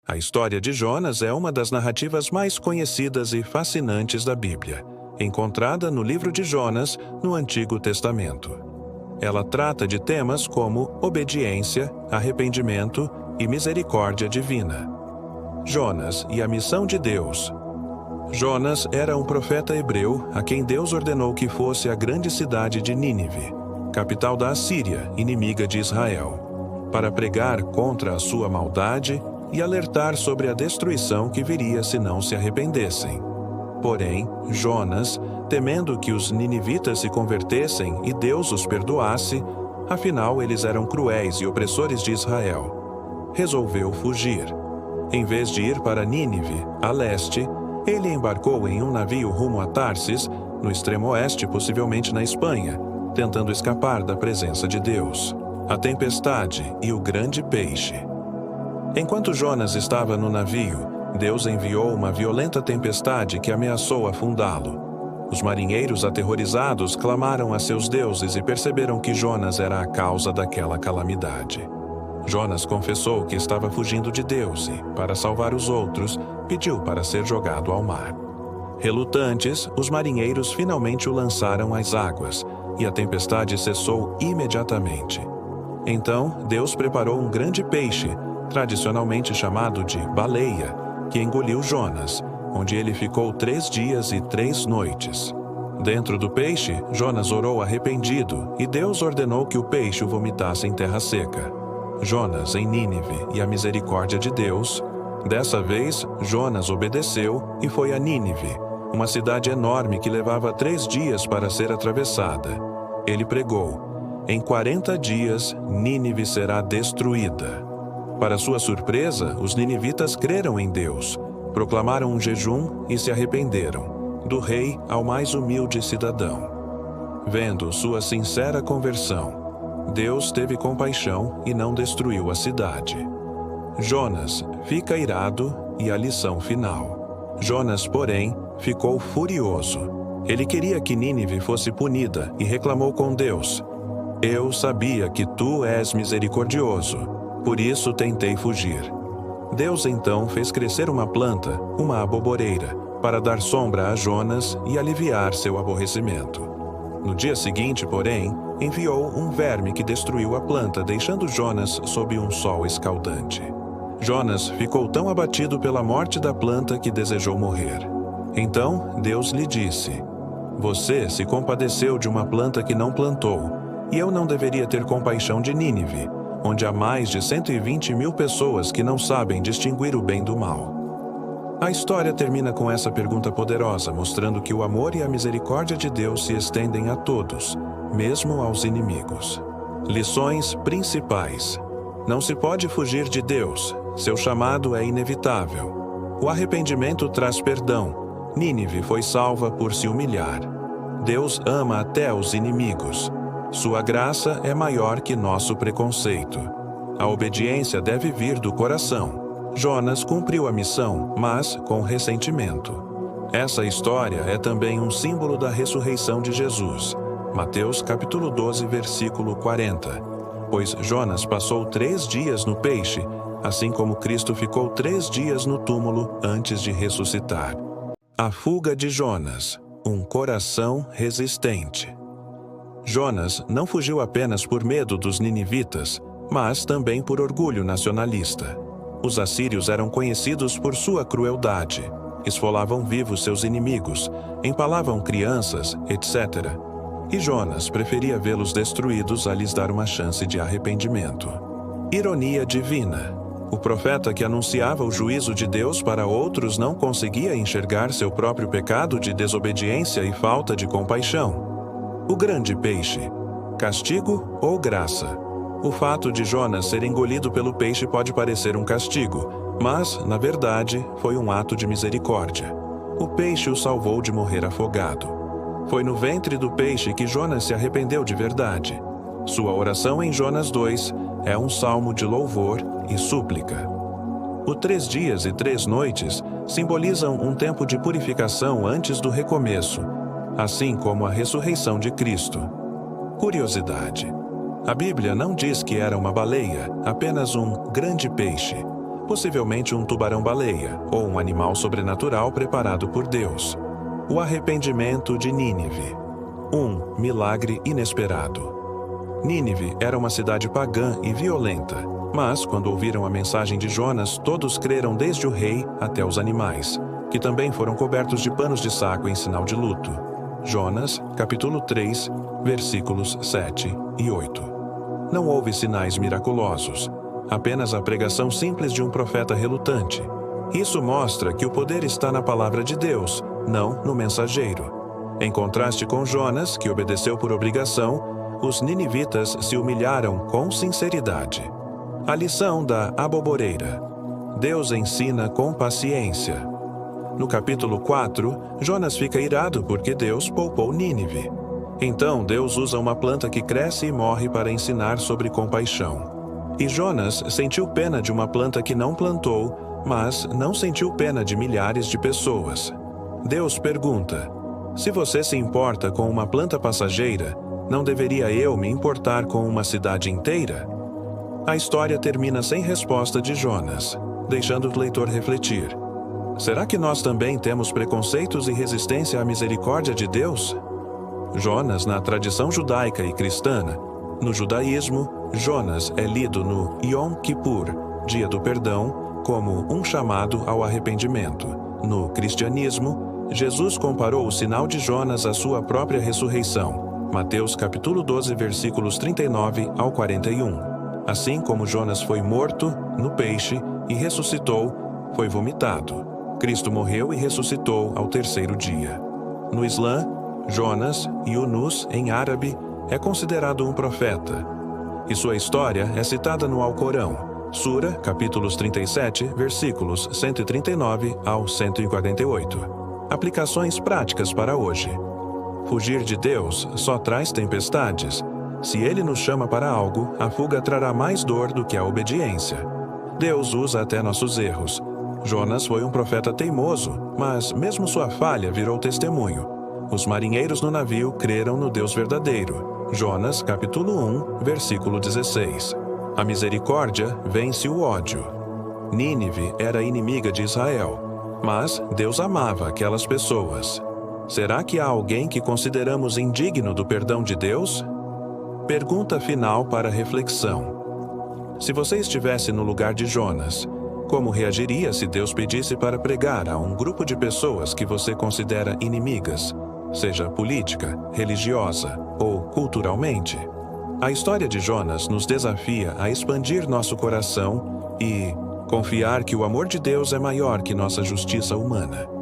A história de Jonas é uma das narrativas mais conhecidas e fascinantes da Bíblia, encontrada no livro de Jonas, no Antigo Testamento. Ela trata de temas como obediência, arrependimento e misericórdia divina. Jonas e a missão de Deus. Jonas era um profeta hebreu a quem Deus ordenou que fosse a grande cidade de Nínive, capital da Assíria, inimiga de Israel, para pregar contra a sua maldade e alertar sobre a destruição que viria se não se arrependessem. Porém, Jonas, temendo que os ninivitas se convertessem e Deus os perdoasse, afinal eles eram cruéis e opressores de Israel, resolveu fugir. Em vez de ir para Nínive, a leste, ele embarcou em um navio rumo a Tarsis, no extremo oeste, possivelmente na Espanha, tentando escapar da presença de Deus, a tempestade e o grande peixe. Enquanto Jonas estava no navio, Deus enviou uma violenta tempestade que ameaçou afundá-lo. Os marinheiros aterrorizados clamaram a seus deuses e perceberam que Jonas era a causa daquela calamidade. Jonas confessou que estava fugindo de Deus e, para salvar os outros, pediu para ser jogado ao mar. Relutantes, os marinheiros finalmente o lançaram às águas, e a tempestade cessou imediatamente. Então, Deus preparou um grande peixe, tradicionalmente chamado de baleia, que engoliu Jonas, onde ele ficou 3 dias e 3 noites. Dentro do peixe, Jonas orou arrependido, e Deus ordenou que o peixe o vomitasse em terra seca. Jonas em Nínive e a misericórdia de Deus. Dessa vez, Jonas obedeceu e foi a Nínive, uma cidade enorme que levava 3 dias para ser atravessada. Ele pregou: em 40 dias, Nínive será destruída. Para sua surpresa, os ninivitas creram em Deus, proclamaram um jejum e se arrependeram, do rei ao mais humilde cidadão. Vendo sua sincera conversão, Deus teve compaixão e não destruiu a cidade. Jonas fica irado e a lição final. Jonas, porém, ficou furioso. Ele queria que Nínive fosse punida e reclamou com Deus: Eu sabia que tu és misericordioso, por isso tentei fugir. Deus então fez crescer uma planta, uma aboboreira, para dar sombra a Jonas e aliviar seu aborrecimento. No dia seguinte, porém, enviou um verme que destruiu a planta, deixando Jonas sob um sol escaldante. Jonas ficou tão abatido pela morte da planta que desejou morrer. Então Deus lhe disse: Você se compadeceu de uma planta que não plantou, e eu não deveria ter compaixão de Nínive, onde há mais de 120.000 pessoas que não sabem distinguir o bem do mal. A história termina com essa pergunta poderosa, mostrando que o amor e a misericórdia de Deus se estendem a todos, mesmo aos inimigos. Lições principais. Não se pode fugir de Deus. Seu chamado é inevitável. O arrependimento traz perdão. Nínive foi salva por se humilhar. Deus ama até os inimigos. Sua graça é maior que nosso preconceito. A obediência deve vir do coração. Jonas cumpriu a missão, mas com ressentimento. Essa história é também um símbolo da ressurreição de Jesus. Mateus capítulo 12, versículo 40. Pois Jonas passou 3 dias no peixe, assim como Cristo ficou 3 dias no túmulo antes de ressuscitar. A fuga de Jonas, um coração resistente. Jonas não fugiu apenas por medo dos ninivitas, mas também por orgulho nacionalista. Os assírios eram conhecidos por sua crueldade. Esfolavam vivos seus inimigos, empalavam crianças, etc. E Jonas preferia vê-los destruídos a lhes dar uma chance de arrependimento. Ironia divina. O profeta que anunciava o juízo de Deus para outros não conseguia enxergar seu próprio pecado de desobediência e falta de compaixão. O grande peixe. Castigo ou graça? O fato de Jonas ser engolido pelo peixe pode parecer um castigo, mas, na verdade, foi um ato de misericórdia. O peixe o salvou de morrer afogado. Foi no ventre do peixe que Jonas se arrependeu de verdade. Sua oração em Jonas 2 é um salmo de louvor e súplica. O 3 dias e 3 noites simbolizam um tempo de purificação antes do recomeço, assim como a ressurreição de Cristo. Curiosidade. A Bíblia não diz que era uma baleia, apenas um grande peixe. possivelmente um tubarão-baleia ou um animal sobrenatural preparado por Deus. O arrependimento de Nínive. Milagre inesperado. Nínive era uma cidade pagã e violenta, mas, quando ouviram a mensagem de Jonas, todos creram desde o rei até os animais, que também foram cobertos de panos de saco em sinal de luto. Jonas, capítulo 3, versículos 7 e 8. Não houve sinais miraculosos, apenas a pregação simples de um profeta relutante. Isso mostra que o poder está na palavra de Deus, não no mensageiro. Em contraste com Jonas, que obedeceu por obrigação, os ninivitas se humilharam com sinceridade. A lição da aboboreira. Deus ensina com paciência. No capítulo 4, Jonas fica irado porque Deus poupou Nínive. Então Deus usa uma planta que cresce e morre para ensinar sobre compaixão. E Jonas sentiu pena de uma planta que não plantou, mas não sentiu pena de milhares de pessoas. Deus pergunta: se você se importa com uma planta passageira, não deveria eu me importar com uma cidade inteira? A história termina sem resposta de Jonas, deixando o leitor refletir. Será que nós também temos preconceitos e resistência à misericórdia de Deus? Jonas, na tradição judaica e cristã, no judaísmo, Jonas é lido no Yom Kippur, Dia do Perdão, como um chamado ao arrependimento. No cristianismo, Jesus comparou o sinal de Jonas à sua própria ressurreição. Mateus capítulo 12, versículos 39 ao 41. Assim como Jonas foi morto no peixe e ressuscitou, foi vomitado. Cristo morreu e ressuscitou ao terceiro dia. No Islã, Jonas, Yunus em árabe, é considerado um profeta. E sua história é citada no Alcorão, Sura, capítulos 37, versículos 139 ao 148. Aplicações práticas para hoje. Fugir de Deus só traz tempestades. Se Ele nos chama para algo, a fuga trará mais dor do que a obediência. Deus usa até nossos erros. Jonas foi um profeta teimoso, mas mesmo sua falha virou testemunho. Os marinheiros no navio creram no Deus verdadeiro. Jonas, capítulo 1, versículo 16. A misericórdia vence o ódio. Nínive era inimiga de Israel, mas Deus amava aquelas pessoas. Será que há alguém que consideramos indigno do perdão de Deus? Pergunta final para reflexão. Se você estivesse no lugar de Jonas, como reagiria se Deus pedisse para pregar a um grupo de pessoas que você considera inimigas, seja política, religiosa ou culturalmente? A história de Jonas nos desafia a expandir nosso coração e confiar que o amor de Deus é maior que nossa justiça humana.